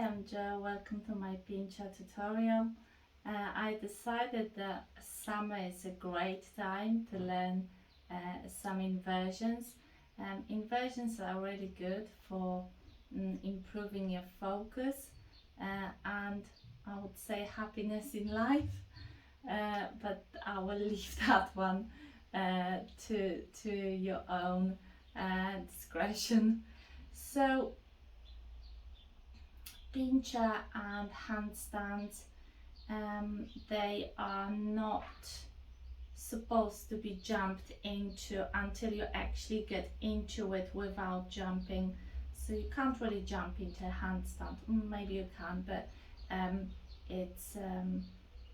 I'm Jo, welcome to my Pincha tutorial. I decided that summer is a great time to learn some inversions. Inversions are really good for improving your focus and I would say happiness in life, but I will leave that one to your own discretion. So Pincha and handstands, they are not supposed to be jumped into until you actually get into it without jumping. So you can't really jump into a handstand. Maybe you can, but um, it's um,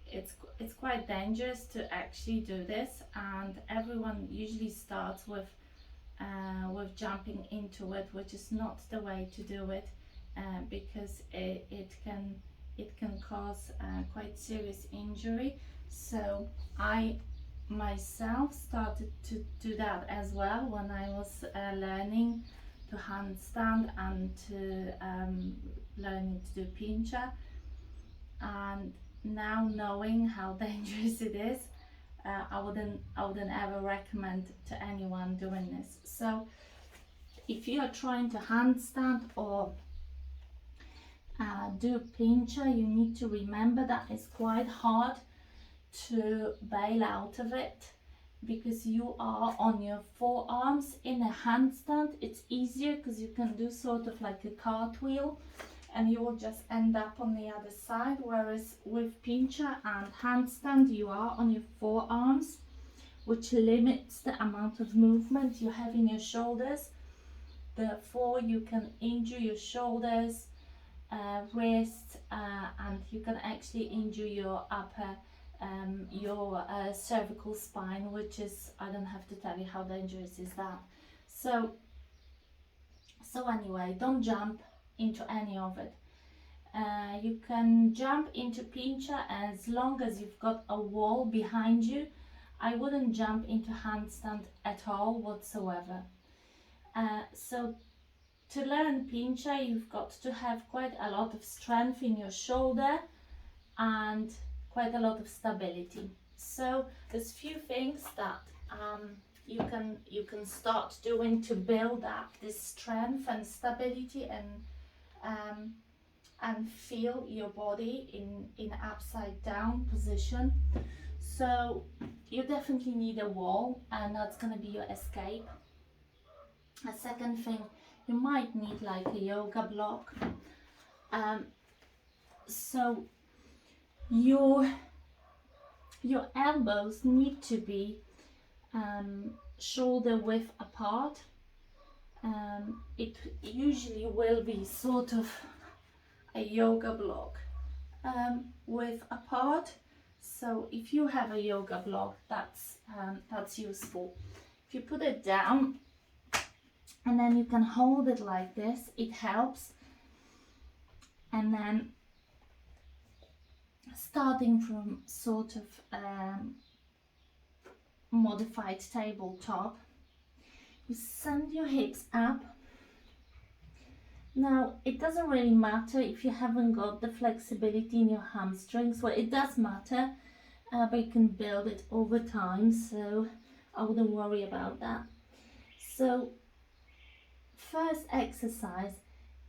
it's quite dangerous to actually do this, and everyone usually starts with jumping into it, which is not the way to do it, because it can cause quite serious injury. So I myself started to do that as well when I was learning to handstand and to learning to do pincha, and now knowing how dangerous it is, I wouldn't ever recommend to anyone doing this. So if you are trying to handstand or do pincha, you need to remember that it's quite hard to bail out of it because you are on your forearms. In a handstand it's easier because you can do sort of like a cartwheel and you will just end up on the other side, whereas with pincha and handstand you are on your forearms, which limits the amount of movement you have in your shoulders. Therefore you can injure your shoulders, wrists, and you can actually injure your upper your cervical spine, which is, I don't have to tell you how dangerous is that. So anyway, don't jump into any of it. You can jump into pincha as long as you've got a wall behind you. I wouldn't jump into handstand at all whatsoever. So to learn pincha, you've got to have quite a lot of strength in your shoulder and quite a lot of stability. So there's few things that you can start doing to build up this strength and stability and feel your body in upside down position. So you definitely need a wall, and that's going to be your escape. A second thing, you might need like a yoga block. So your elbows need to be shoulder width apart. It usually will be sort of a yoga block width apart. So if you have a yoga block, that's useful. If you put it down and then you can hold it like this, it helps. And then starting from sort of modified tabletop, you send your hips up. Now it doesn't really matter if you haven't got the flexibility in your hamstrings. Well, it does matter, but you can build it over time, so I wouldn't worry about that. So first exercise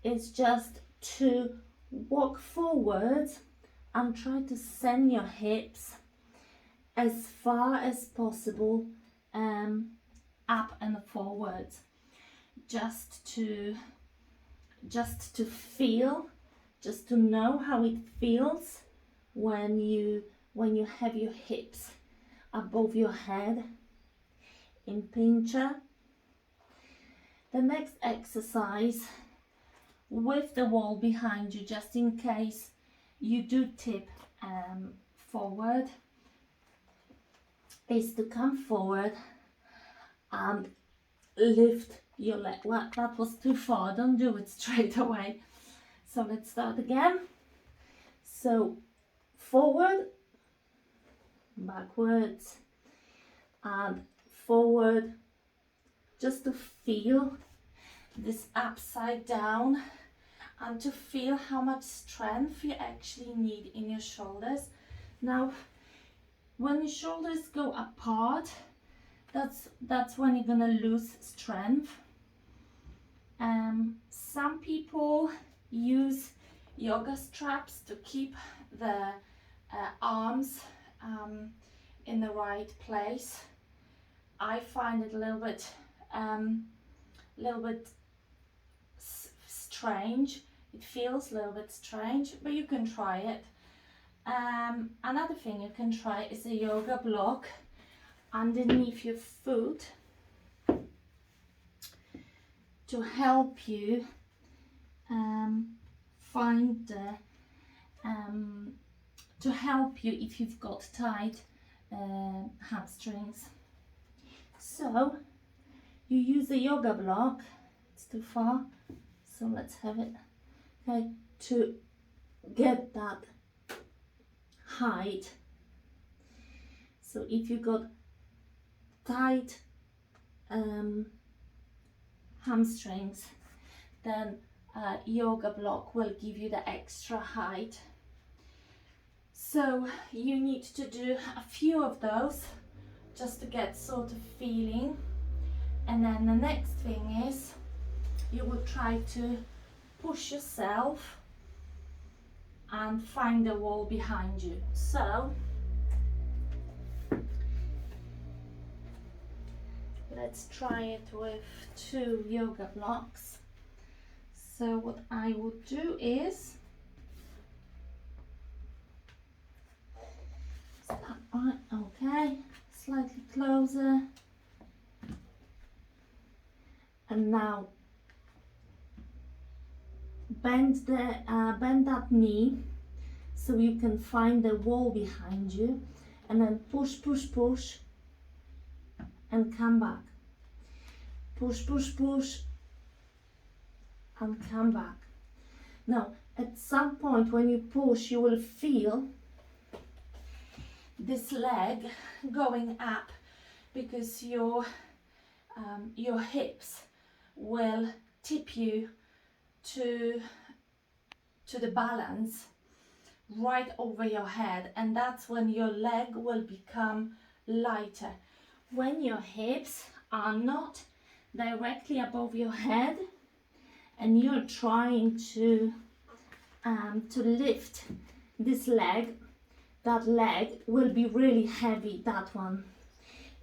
is just to walk forwards and try to send your hips as far as possible up and forwards, just to feel, just to know how it feels when you have your hips above your head in pincha. The next exercise with the wall behind you, just in case you do tip forward, is to come forward and lift your leg. Well, that was too far, don't do it straight away. So let's start again. So forward, backwards, and forward, just to feel this upside down and to feel how much strength you actually need in your shoulders. Now, when your shoulders go apart, that's when you're gonna lose strength. Some people use yoga straps to keep the arms in the right place. I find it a little bit strange. It feels a little bit strange, but you can try it. Another thing you can try is a yoga block underneath your foot to help you find the to help you if you've got tight hamstrings. So you use a yoga block. It's too far, so let's have it. Okay, to get that height. So if you got tight hamstrings, then yoga block will give you the extra height. So you need to do a few of those just to get sort of feeling, and then the next thing is you will try to push yourself and find the wall behind you. So let's try it with 2 yoga blocks. So what I would do is right, okay, slightly closer, and now bend that knee so you can find the wall behind you, and then push, push, push, and come back. Push, push, push, and come back. Now, at some point when you push, you will feel this leg going up, because your hips will tip you to the balance right over your head, and that's when your leg will become lighter. When your hips are not directly above your head and you're trying to lift this leg, that leg will be really heavy, that one.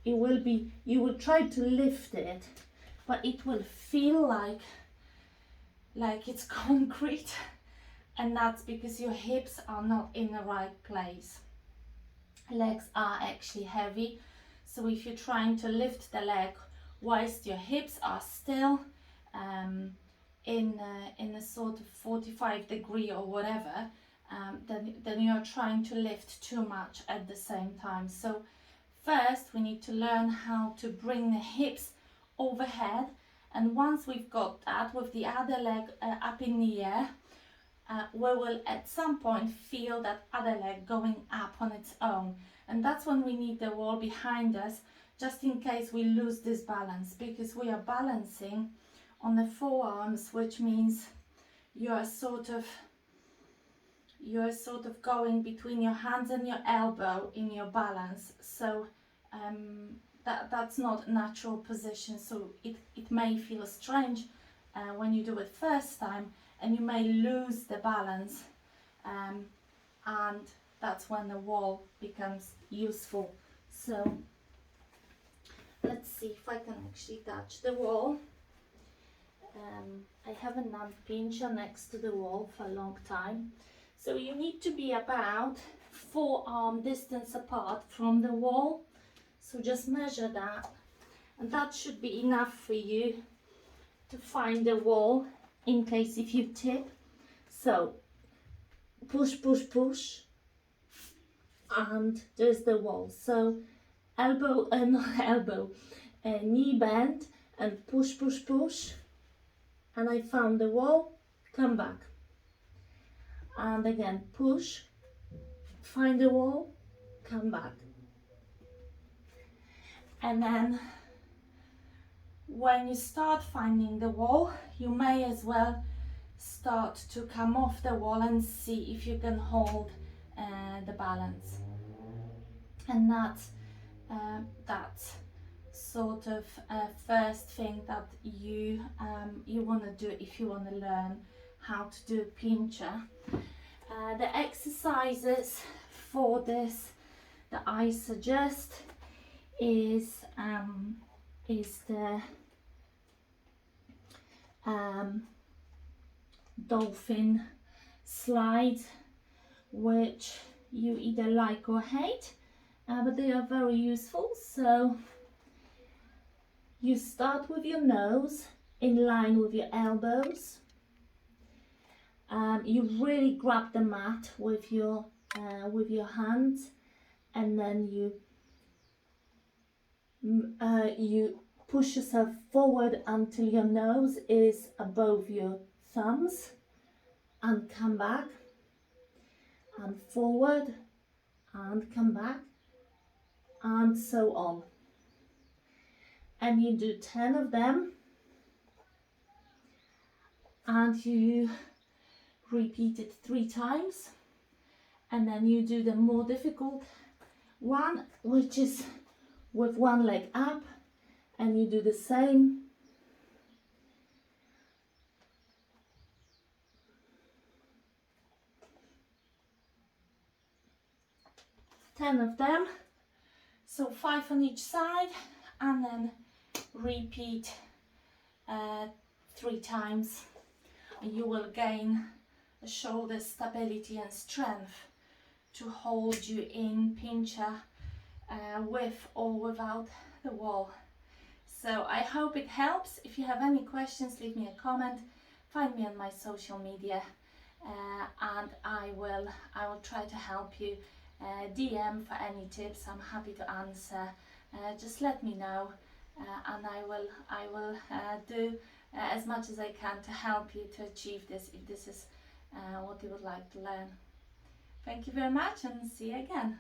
It will be, you will try to lift it, but it will feel like it's concrete, and that's because your hips are not in the right place. Legs are actually heavy, so if you're trying to lift the leg whilst your hips are still in a sort of 45-degree or whatever, then you're trying to lift too much at the same time. So first we need to learn how to bring the hips overhead, and once we've got that with the other leg up in the air, we will at some point feel that other leg going up on its own, and that's when we need the wall behind us, just in case we lose this balance, because we are balancing on the forearms, which means you're sort of going between your hands and your elbow in your balance. So that's not a natural position, so it may feel strange when you do it first time, and you may lose the balance, and that's when the wall becomes useful. So let's see if I can actually touch the wall. I haven't done Pincha next to the wall for a long time, so you need to be about forearm distance apart from the wall. So just measure that, and that should be enough for you to find the wall in case if you tip. So push, push, push, and there's the wall. So elbow, not elbow, knee bend, and push, push, push, and I found the wall, come back. And again, push, find the wall, come back. And then when you start finding the wall, you may as well start to come off the wall and see if you can hold the balance. And that's sort of first thing that you want to do if you want to learn how to do Pincha. The exercises for this that I suggest is the dolphin slide, which you either like or hate, but they are very useful. So you start with your nose in line with your elbows. You really grab the mat with your hands, and then you push yourself forward until your nose is above your thumbs, and come back, and forward, and come back, and so on. And you do 10 of them, and you repeat it 3 times, and then you do the more difficult one, which is with one leg up, and you do the same. Ten of them, so 5 on each side, and then repeat 3 times. And you will gain the shoulder stability and strength to hold you in Pincha with or without the wall. So I hope it helps. If you have any questions, leave me a comment. Find me on my social media, and I will try to help you. DM for any tips. I'm happy to answer. Just let me know, and I will do as much as I can to help you to achieve this, if this is what you would like to learn. Thank you very much, and see you again.